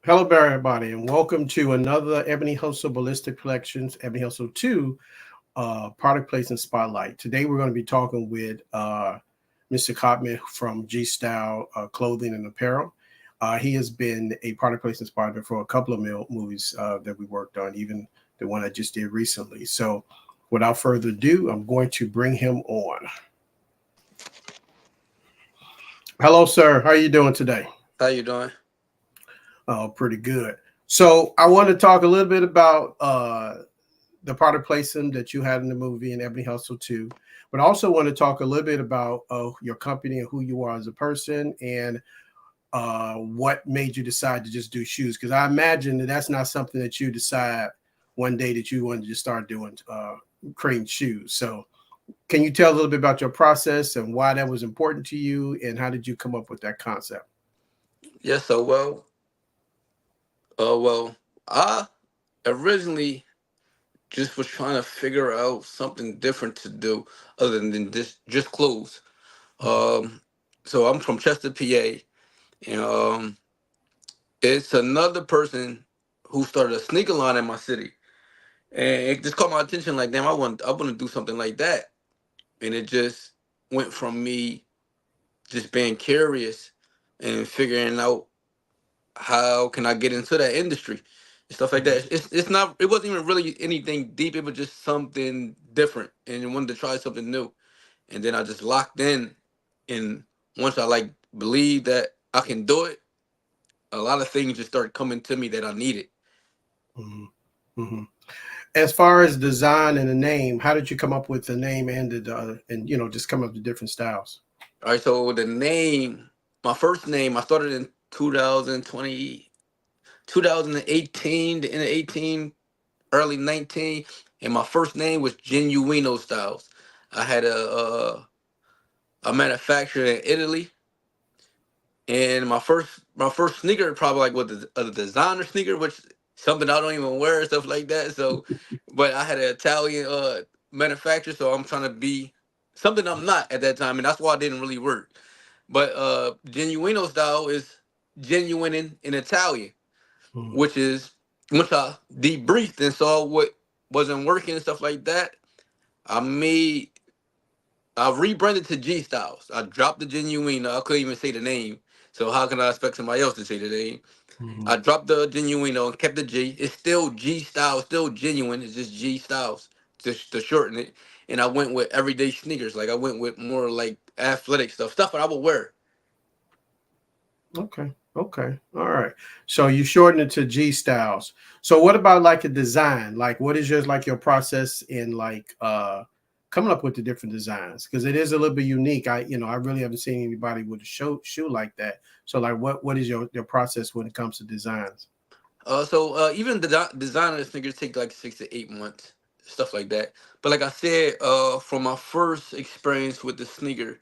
Hello, everybody, and welcome to another Ebony Hustle Ballistic Collections, Ebony Hustle 2 product placement spotlight. Today, we're going to be talking with Mr. Cottman from GStyle Clothing and Apparel. He has been a product placement spotlight for a couple of movies that we worked on, even the one I just did recently. So, without further ado, I'm going to bring him on. Hello, sir. How are you doing today? How you doing? Oh, pretty good. So I want to talk a little bit about the product placement that you had in the movie and Ebony Hustle too, but I also want to talk a little bit about your company and who you are as a person and what made you decide to just do shoes. Because I imagine that that's not something that you decide one day that you wanted to just start doing creating shoes. So can you tell a little bit about your process and why that was important to you and how did you come up with that concept? Yes, so well, I originally just was trying to figure out something different to do other than just clothes. Um, so I'm from Chester, PA, and it's another person who started a sneaker line in my city, and it just caught my attention. Like, damn, I want to do something like that, and it just went from me just being curious and figuring out how can I get into that industry and stuff like that. It's not, it wasn't even really anything deep. It was just something different and I wanted to try something new. And then I just locked in, and once I like believe that I can do it, a lot of things just started coming to me that I needed. Hmm. Hmm. As far as design and the name, how did you come up with the name and just come up with different styles? All right, so the name, my first name, I started in 2020, 2018, the end of 18, early 19, and my first name was Genuino Styles. I had a manufacturer in Italy, and my first sneaker probably like was a designer sneaker, which something I don't even wear and stuff like that. So, but I had an Italian manufacturer, so I'm trying to be something I'm not at that time, and that's why it didn't really work. But Genuino Style is genuine in Italian, Mm. which is once I debriefed and saw what wasn't working and stuff like that, I made I rebranded to GStyles. I dropped the Genuino. I couldn't even say the name. So how can I expect somebody else to say the name? Mhm. I dropped the Genuino and kept the G. It's still G Styles, still genuine. It's just G Styles to shorten it. And I went with everyday sneakers. Like I went with more like athletic stuff that I would wear. Okay. Okay. All right. So you shorten it to G styles. So what about like a design? Like what is your process in like coming up with the different designs? Because it is a little bit unique. I really haven't seen anybody with a shoe like that. So like what is your process when it comes to designs? So even the designer sneakers take like 6 to 8 months, stuff like that. But like I said, from my first experience with the sneaker,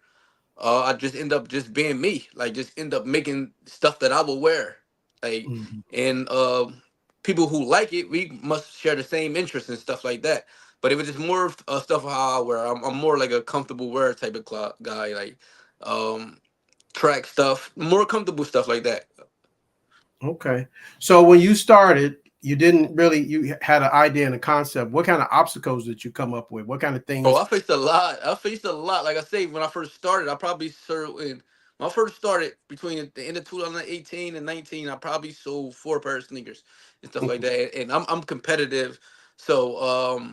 I just end up just being me. Like just end up making stuff that I will wear. Like Mhm. and people who like it, we must share the same interests and stuff like that. But it was just more stuff how I wear. I'm more like a comfortable wear type of guy. Like um, track stuff, more comfortable stuff like that. Okay. So when you started, you had an idea and a concept. What kind of obstacles did you come up with? What kind of Oh, things? I faced a lot. I faced a lot. Like I say, when I first started, I probably sold when I first started between the end of 2018 and 19. I probably sold 4 pair of sneakers and stuff like that. And I'm competitive, so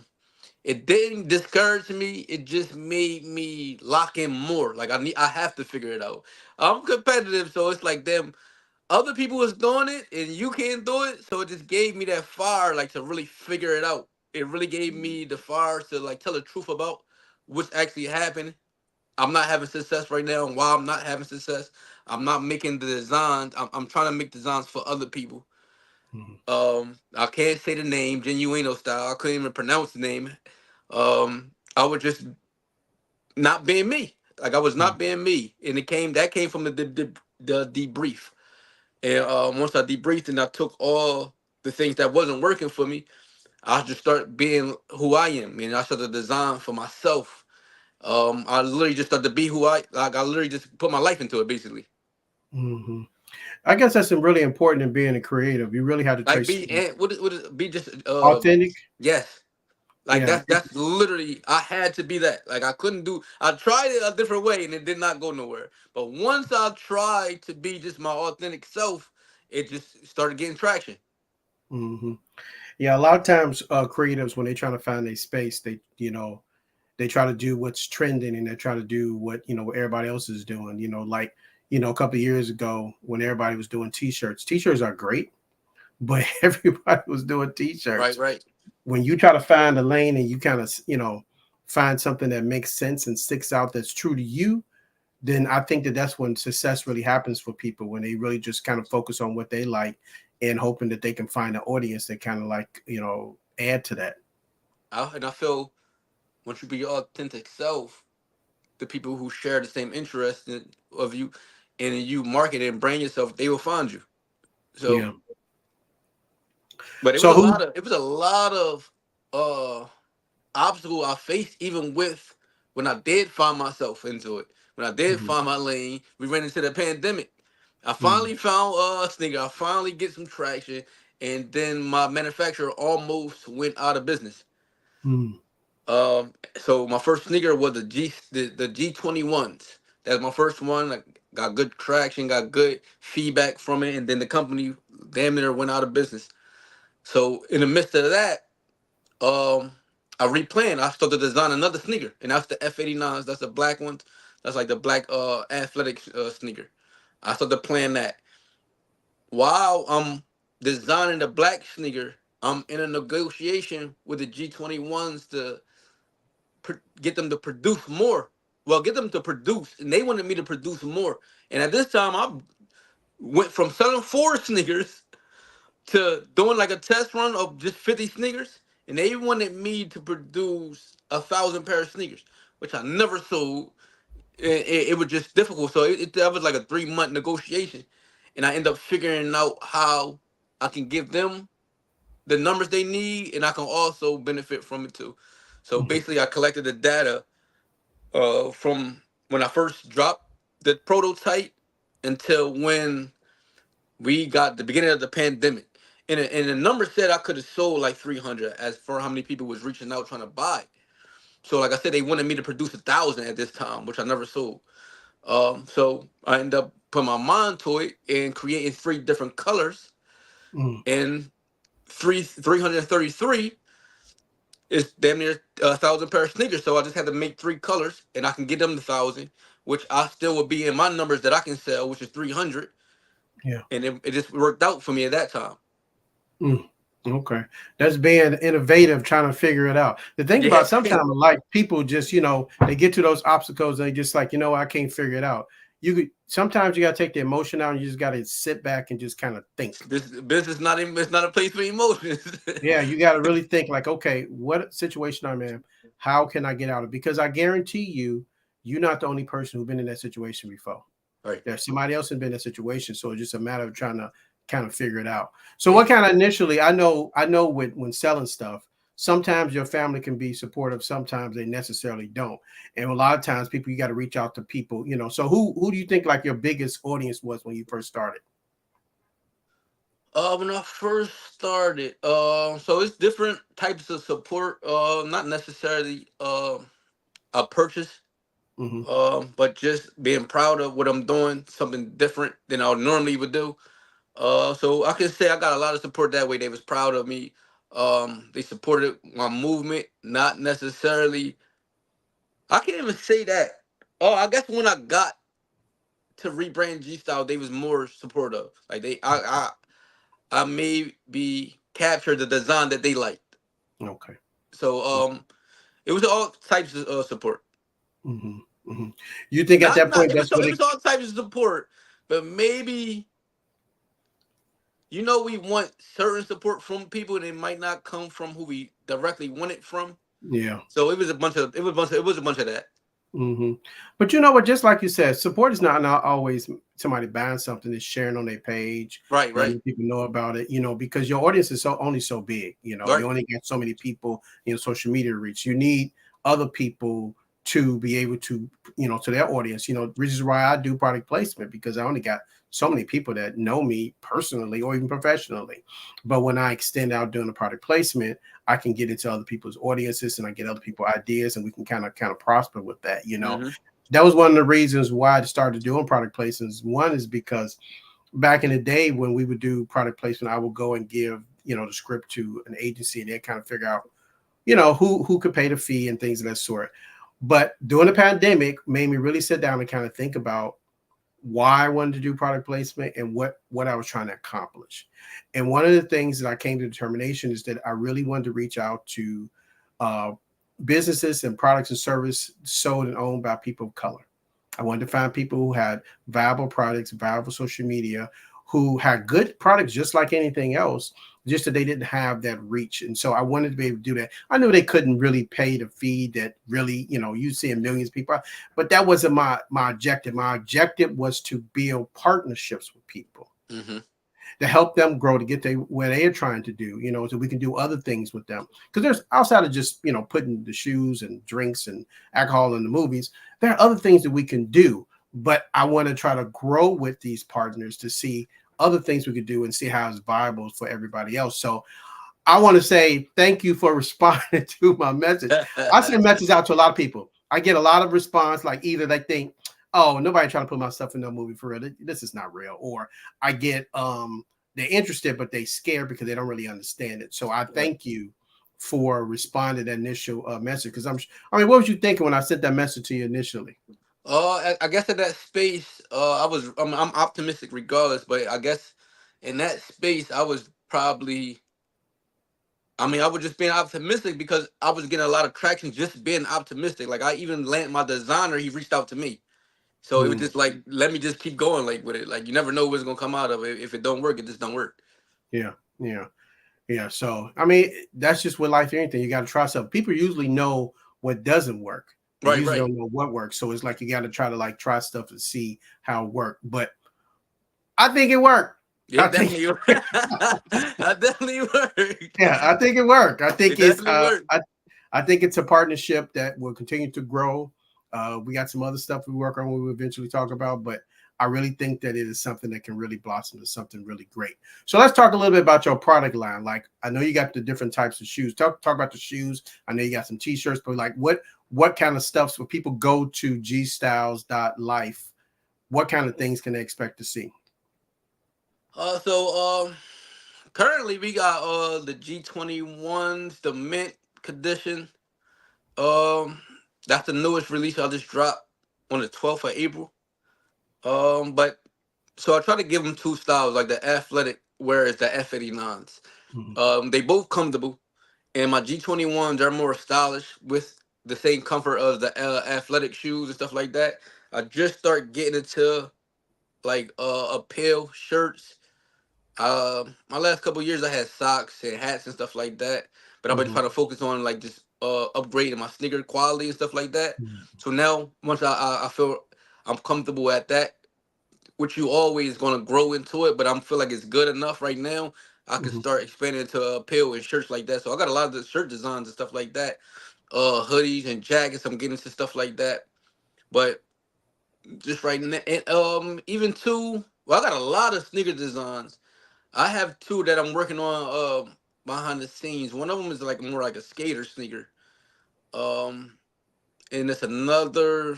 it didn't discourage me. It just made me lock in more. Like I have to figure it out. I'm competitive, so it's like them other people was doing it and you can't do it. So it just gave me that fire, like to really figure it out. It really gave me the fire to like tell the truth about what's actually happening. I'm not having success right now, and why I'm not having success, I'm not making the designs. I'm trying to make designs for other people. Mhm. I can't say the name, Genuino Style. I couldn't even pronounce the name. I was just not being me. Like I was not being me, and that came from the debrief. And once I debriefed and I took all the things that wasn't working for me, I just start being who I am. And I started to design for myself. I literally just started to be who I like. I literally just put my life into it, basically. Hmm. I guess that's really important in being a creative. You really have to Like trace be and what is be just authentic. yes. Like Yeah. that's literally I had to be that. Like I couldn't do I tried it a different way and it did not go nowhere. But once I tried to be just my authentic self, it just started getting traction. Hmm. Yeah. A lot of times, creatives when they trying to find a space, they try to do what's trending and they try to do what everybody else is doing. Like a couple of years ago when everybody was doing t-shirts. T-shirts are great, but everybody was doing Right, t-shirts. right. When you try to find a lane and you kind of find something that makes sense and sticks out that's true to you, then I think that that's when success really happens for people, when they really just kind of focus on what they like and hoping that they can find an audience that kind of like add to that. And I feel once you be your authentic self, the people who share the same interest of you and you market and brand yourself, they will find you. So Yeah. but So who? it was a lot of uh obstacle I faced even with when I did find myself into it. When I did Mhm, find my lane, we ran into the pandemic. I mhm, finally found a sneaker. I finally get some traction, and then my manufacturer almost went out of business. mhm, So my first sneaker was the G21s. That was my first one. I got good traction, got good feedback from it, and then the company damn near went out of business. So in the midst of that, um I replanned. I started to design another sneaker, and that's the F89s. That's the black ones. That's like the black athletic sneaker. I started to plan that. While I'm designing the black sneaker, I'm in a negotiation with the G21s to get them to produce more. Well, get them to produce, and they wanted me to produce more. And at this time, I went from selling four sneakers to doing like a test run of just 50 sneakers, and they wanted me to produce 1,000 pair of sneakers, which I never sold. It was just difficult, so that was like a 3 month negotiation, and I end up figuring out how I can give them the numbers they need, and I can also benefit from it too. So mhm, basically, I collected the data from when I first dropped the prototype until when we got the beginning of the pandemic. And the number said I could have sold like 300 as for how many people was reaching out trying to buy. So like I said, they wanted me to produce 1,000 at this time, which I never sold. So I ended up putting my mind to it and creating three different colors, mhm. and 333 is damn near 1,000 pair of sneakers. So I just had to make three colors, and I can get them the 1,000, which I still would be in my numbers that I can sell, which is 300, Yeah. and it just worked out for me at that time. Mm. Okay. That's being innovative, trying to figure it out. The thing Yeah. about sometimes like people just, they get to those obstacles and they just like, I can't figure it out. Sometimes you gotta take the emotion out and you just gotta sit back and just kind of think. This business not even it's not a place for emotions. Yeah, you got to really think like, okay, what situation I'm in? How can I get out of it? Because I guarantee you, you're not the only person who's been in that situation before. Right. There's somebody else who's been in that situation. So it's just a matter of trying to kind of figure it out. So Yeah. what kind of initially, I know when selling stuff, sometimes your family can be supportive, sometimes they necessarily don't. And a lot of times people, you got to reach out to people. So who do you think like your biggest audience was when you first started? When I first started, so it's different types of support. Not necessarily a purchase, Hmm. but just being proud of what I'm doing, something different than I normally would do. So I can say I got a lot of support that way. They was proud of me. They supported my movement, not necessarily. I can't even say that. Oh, I guess when I got to rebrand G Style, they was more supportive. Like I maybe captured the design that they liked. Okay. So it was all types of support. Hmm. Hmm. You think at that Not point that's what it it. was all types of support, but maybe we want certain support from people and it might not come from who we directly want it from. Yeah. So it was a bunch of that. Hmm. But you know what? Just like you said, support is not always somebody buying something, is sharing on their page, Right, right, letting people know about it. Because your audience is only so big. You right. only get so many people, social media reach. You need other people to be able to, to their audience. Reasons why I do product placement, because I only got so many people that know me personally or even professionally. But when I extend out doing the product placement, I can get into other people's audiences and I get other people ideas, and we can kind of prosper with that. Mm-hmm. That was one of the reasons why I started doing product placements. One is because back in the day when we would do product placement, I would go and give, the script to an agency, and they kind of figure out, who could pay the fee and things of that sort. But during the pandemic made me really sit down and kind of think about why I wanted to do product placement and what I was trying to accomplish. And one of the things that I came to determination is that I really wanted to reach out to uh, businesses and products and service sold and owned by people of color. I wanted to find people who had viable products, viable social media, who had good products just like anything else, just that they didn't have that reach. And so I wanted to be able to do that. I knew they couldn't really pay the fee that really, you see millions of people, but that wasn't my objective. My objective was to build partnerships with people Mm-hmm. to help them grow, to get where they are trying to do, so we can do other things with them. Because there's outside of just, putting the shoes and drinks and alcohol in the movies, there are other things that we can do. But I want to try to grow with these partners to see other things we could do and see how it's viable for everybody else. So I want to say thank you for responding to my message. I send messages out to a lot of people. I get a lot of response, like either they think, oh, nobody trying to put my stuff in no movie for real. This is not real. Or I get they're interested, but they scared because they don't really understand it. So I thank you for responding to that initial message. Because what was you thinking when I sent that message to you initially? I guess in that space, I'm optimistic regardless, but I guess in that space, I was probably, I was just being optimistic because I was getting a lot of traction just being optimistic. Like I even landed my designer, he reached out to me. So it was Hmm. just like, let me just keep going like with it. Like you never know what's gonna come out of it. If it don't work, it just don't work. Yeah, yeah. Yeah, so that's just with life. Anything you got to try something. People usually know what doesn't work. They Right, usually right. don't know what works. So it's like you got to try to like try stuff to see how it works. But I think it worked. I It think definitely I definitely worked. yeah, I think it worked. I think It definitely worked. I think it's a partnership that will continue to grow. We got some other stuff we work on. We will eventually talk about, but I really think that it is something that can really blossom to something really great. So let's talk a little bit about your product line. Like I know you got the different types of shoes. Talk about the shoes. I know you got some t-shirts, but like what kind of stuff when people go to gstyles.life, what kind of things can they expect to see? So currently we got the G21s, the mint condition. Um that's the newest release I just dropped on the 12th of April. But so I try to give them two styles, like the athletic, whereas the F89s. Mhm, They both comfortable, and my G21s are more stylish with the same comfort of the athletic shoes and stuff like that. I just start getting into like appeal shirts. My last couple years I had socks and hats and stuff like that, but I've been mhm, trying to focus on like just upgrading my sneaker quality and stuff like that. mhm, So now once I feel I'm comfortable at that, which you always gonna grow into it, but I'm feel like it's good enough right now. I can mhm, start expanding into apparel and shirts like that. So I got a lot of the shirt designs and stuff like that. Hoodies and jackets. I'm getting into stuff like that. But just right now, and even two. Well, I got a lot of sneaker designs. I have two that I'm working on behind the scenes. One of them is like more like a skater sneaker. Um, and it's another.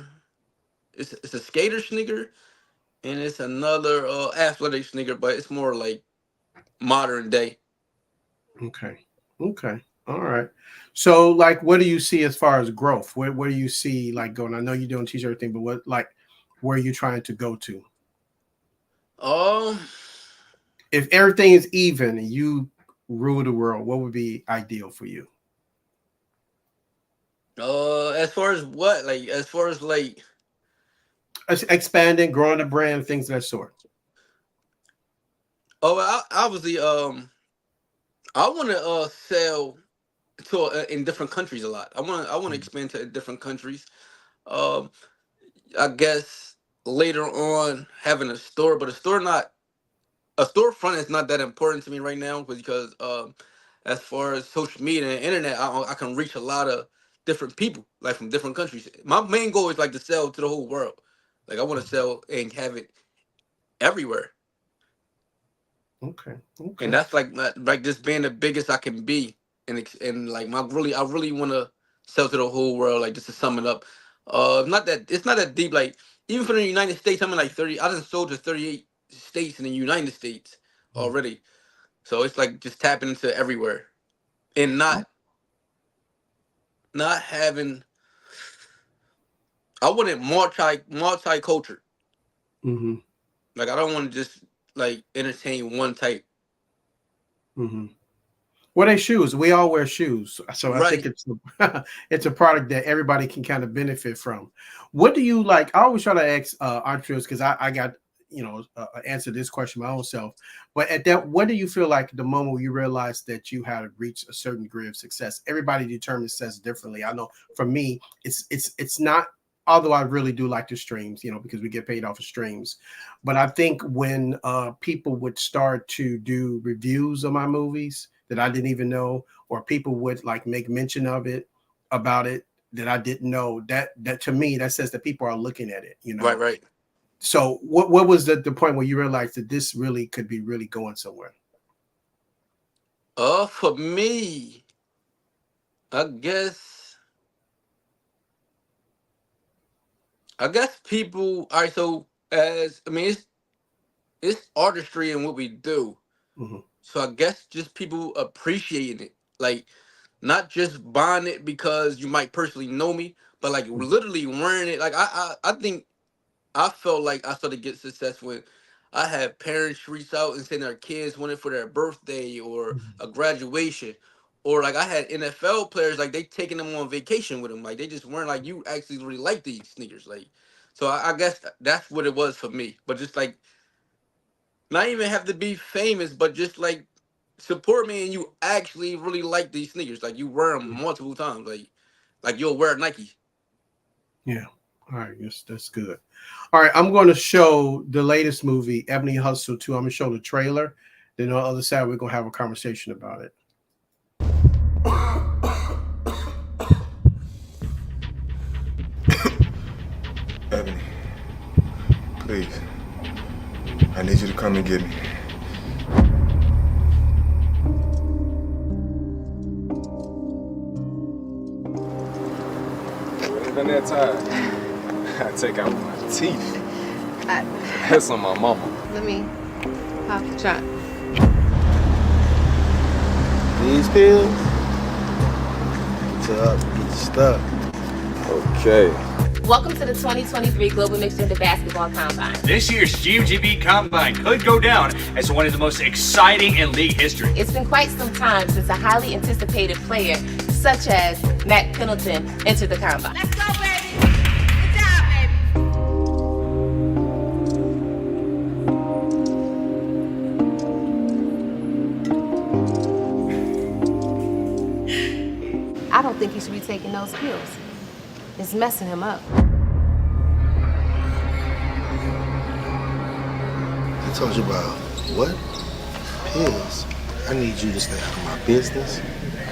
It's a skater sneaker, and it's another athletic sneaker, but it's more like modern day. Okay. Okay. All right. So, like, what do you see as far as growth? Where do you see like going? I know you're doing t-shirt thing, but where are you trying to go to? Um, If everything is even and you rule the world, what would be ideal for you? as far as what, like, as far as like, Expanding, growing the brand, things of that sort. obviously, I want to sell to in different countries a lot. I want to Mm, expand to different countries. Um, I guess later on having a store, but a storefront is not that important to me right now because as far as social media and internet, I can reach a lot of different people, like from different countries. My main goal is like to sell to the whole world. Like I want to sell and have it everywhere, Okay. and Okay. that's like just being the biggest I can be, and like I really want to sell to the whole world. Like just to sum it up, not that it's not that deep. Like even for the United States, I'm in like 30. I done sold to 38 states in the United States Mm. already. So it's like just tapping into everywhere and not having. I want it multicultural. Mm-hmm. Like I don't want to just like entertain one type. Mm-hmm. Well, they shoes. We all wear shoes, so I think Right. it's it's a product that everybody can kind of benefit from. What do you like? I always try to ask entrepreneurs because I got answer this question my own self. But at that, what do you feel like the moment where you realize that you had reached a certain degree of success? Everybody determines success differently. I know for me, it's not. Although I really do like the streams, because we get paid off of streams. But I think when people would start to do reviews of my movies that I didn't even know, or people would like make mention of it about it that I didn't know, that to me that says that people are looking at it. Right. Right. So what was the point where you realized that this really could be really going somewhere? For me, I guess people. All right. So as I mean, it's artistry in what we do. Hmm. So I guess just people appreciating it, like not just buying it because you might personally know me, but like literally wearing it. Like I think I felt like I started to get success when I had parents reach out and say their kids wanted for their birthday or a graduation. Or like I had NFL players like they taking them on vacation with them. Like they just weren't like you actually really like these sneakers. Like so I guess that's what it was for me. But just like not even have to be famous, but just like support me and you actually really like these sneakers. Like you wear them multiple times. Like you'll wear Nike. Yeah. All right. Yes, that's good. All right. I'm going to show the latest movie, Ebony Hustle 2. I'm going to show the trailer. Then on the other side, we're going to have a conversation about it. Ebony, please. I need you to come and get me. It's been that time. I take out my teeth. That's on my mama. Let me pop the trunk. These pills, to get you stuck. Okay. Welcome to the 2023 Global Mixed Gender Basketball Combine. This year's GMGB Combine could go down as one of the most exciting in league history. It's been quite some time since a highly anticipated player such as Matt Pendleton entered the Combine. Let's go, baby! Good job, baby! I don't think he should be taking those pills. It's messing him up. I told you about what? Pills. I need you to stay out of my business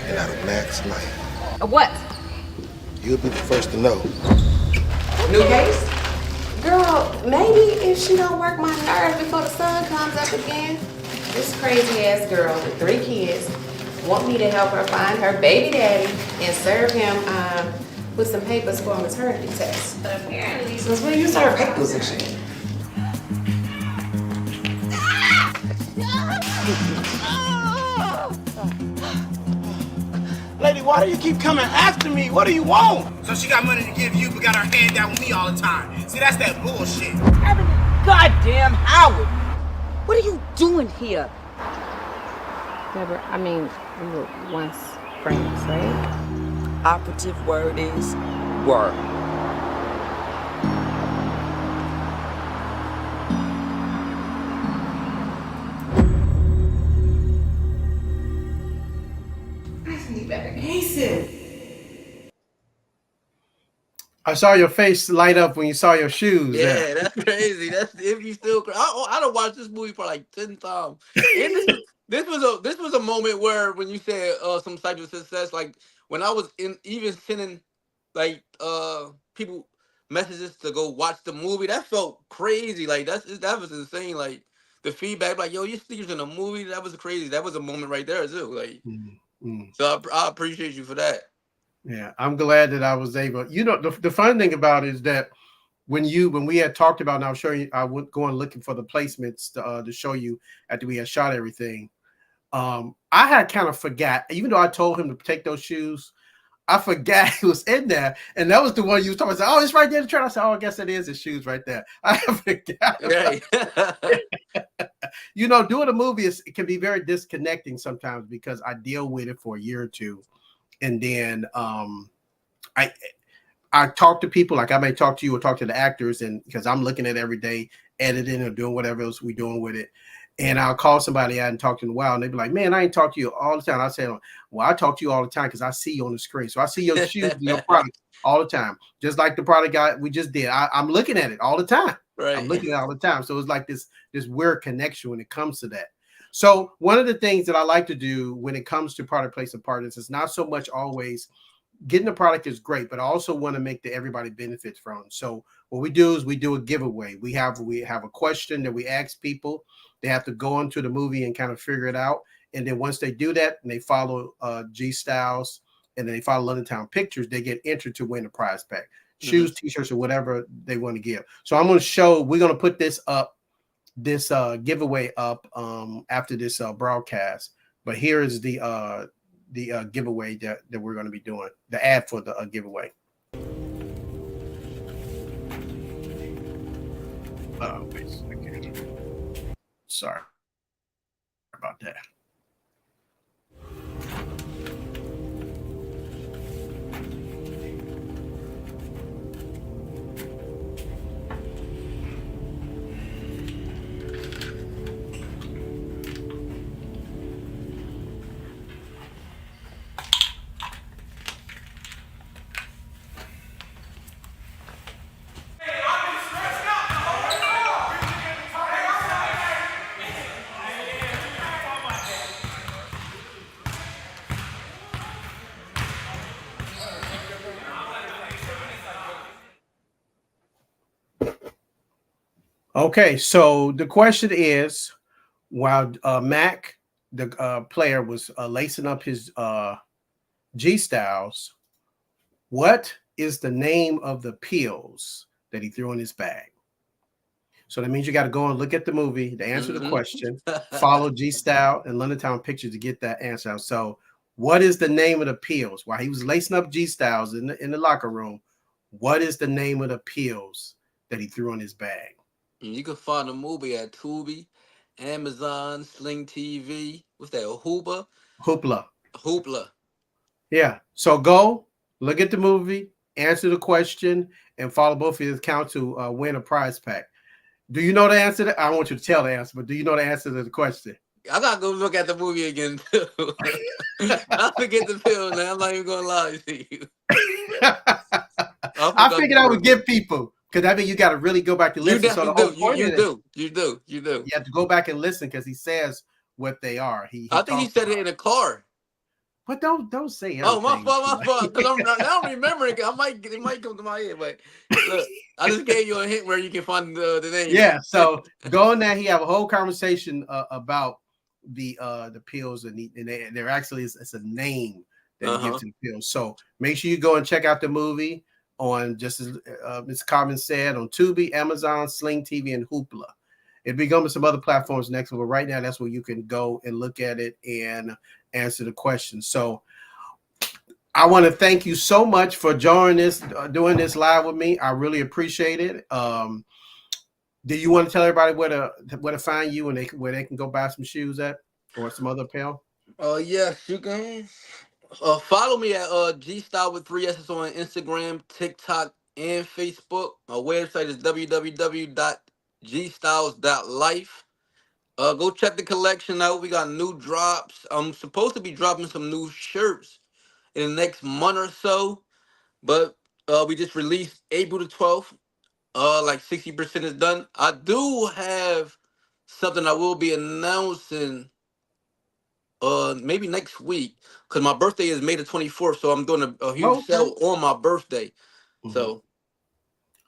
and out of Mac's life. What? You'll be the first to know. New case? Girl, maybe if she don't work my nerves before the sun comes up again. This crazy ass girl with 3 kids want me to help her find her baby daddy and serve him with some papers for a maternity test. But apparently, since when you serve papers and shit? Lady, why do you keep coming after me? What do you want? So she got money to give you, but got her hand down with me all the time. See, that's that bullshit. Goddamn Howard! What are you doing here? Deborah, I mean, we were once friends, right? Operative word is word. I need better cases. I saw your face light up when you saw your shoes. Yeah, that's crazy. That's if you still. I don't watch this movie for like 10 times. And this was a moment where when you said some type of success, like when I was even sending like people messages to go watch the movie, that felt crazy. Like that was insane. Like the feedback, like yo, your sneakers in a movie, that was crazy. That was a moment right there too. Like, so I appreciate you for that. Yeah, I'm glad that I was able. The fun thing about it is that when we had talked about, and I was showing you, I went going looking for the placements to show you after we had shot everything. I had kind of forgot, even though I told him to take those shoes, I forgot he was in there, and that was the one you was talking about. I said, oh, it's right there in the trailer. I said, oh, I guess it is his shoes right there. I forgot. Right. Doing a movie it can be very disconnecting sometimes because I deal with it for a year or two, and then I talk to people, like I may talk to you or talk to the actors, and because I'm looking at it every day, editing or doing whatever else we're doing with it. And I'll call somebody I hadn't talked to in a while, and they'd be like, man, I ain't talked to you all the time. I say, well, I talk to you all the time because I see you on the screen. So I see your shoes and your product all the time. Just like the product guy we just did. I'm looking at it all the time. Right. I'm looking at it all the time. So it's like this weird connection when it comes to that. So one of the things that I like to do when it comes to product placement partners is not so much always getting the product is great, but I also want to make that everybody benefits from. So what we do is we do a giveaway. We have a question that we ask people. They have to go into the movie and kind of figure it out. And then once they do that and they follow GStyles and then they follow London Town Pictures, they get entered to win a prize pack, shoes, t-shirts, or whatever they want to give. So we're going to put this giveaway up after this broadcast. But here is the giveaway that we're going to be doing, the ad for the giveaway. Wait a second. Sorry about that. Okay, so the question is, while Mac, the player, was lacing up his GStyles, what is the name of the pills that he threw in his bag? So that means you got to go and look at the movie to answer the question, follow GStyle and London Town Pictures to get that answer. So what is the name of the pills? While he was lacing up GStyles in the locker room, what is the name of the pills that he threw in his bag? You can find the movie at Tubi, Amazon, Sling TV. What's that? Hoopla. Yeah. So go look at the movie, answer the question, and follow both of his accounts to win a prize pack. Do you know the answer? I don't want you to tell the answer, but do you know the answer to the question? I gotta go look at the movie again too. I forget the pill now. I'm not even gonna lie to you. I figured I would give people. Because I mean, you got to really go back to listen. You do. You have to go back and listen because he says what they are. I think he said it in a car. But don't say anything. Oh, my fault. Because I don't remember it. It might come to my head. But look, I just gave you a hint where you can find the name. Yeah. So go in there. He have a whole conversation about the pills, and they're actually it's a name that he gives to the pills. So make sure you go and check out the movie on, just as Ms. Cottman said, on Tubi, Amazon, Sling TV, and Hoopla. It'll be going to some other platforms next, but right now that's where you can go and look at it and answer the questions. So I want to thank you so much for joining this, doing this live with me. I really appreciate it. Do you want to tell everybody where to find you and where they can go buy some shoes at or some other apparel? Yes, you can. Follow me at GStyle with 3 S's on Instagram, TikTok, and Facebook. My website is www.gstyles.life. Go check the collection out. We got new drops. I'm supposed to be dropping some new shirts in the next month or so, but we just released April the 12th. Like 60% is done. I do have something I will be announcing maybe next week, because my birthday is May the 24th, so I'm doing a huge Okay. sale on my birthday. So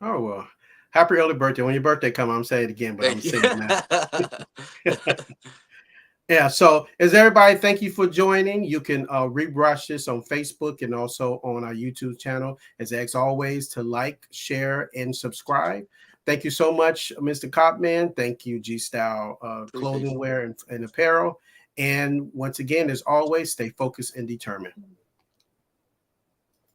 oh well, happy early birthday. When your birthday comes, I'm saying it again, but I'm thank you. saying it now. Yeah, so as everybody, thank you for joining. You can rebrush this on Facebook and also on our YouTube channel. As always, to like, share, and subscribe. Thank you so much, Mr. Cottman. Thank you, GStyle Appreciate clothing you. wear and apparel. And once again, as always, stay focused and determined.